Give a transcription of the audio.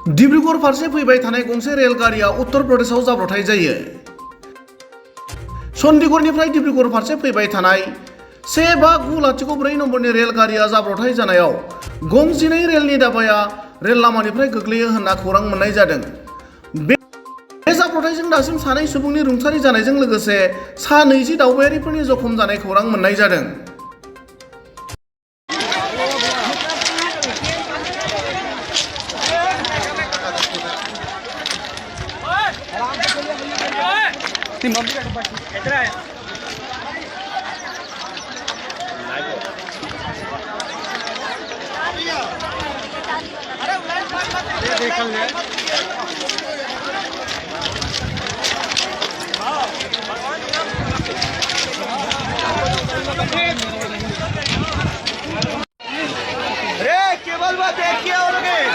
डिब्रुगढ़ फारसे फैबाय थानाय गंसे रेलगारिया उत्तर प्रदेशआव जाब्रबथाय जायो। चंडीगढ़निफ्राय डिब्रुगढ़ फारसे फैबाय थानाय 15904 नम्बरनि रेलगारिया जाब्रबथाय जानायाव गं 12 रेलनि दाब्लाया रेल लामानिफ्राय गोग्लैयो होनना खौरां मोननाय जादों। बे जाब्रबथायजों दासिम सानै सुबुंनि रुंसारि जानायजों लोगोसे सा 20 दावबायारिफोरनि जखम जानाय खौरां मोननाय जादों। केवल बात देखिए और देख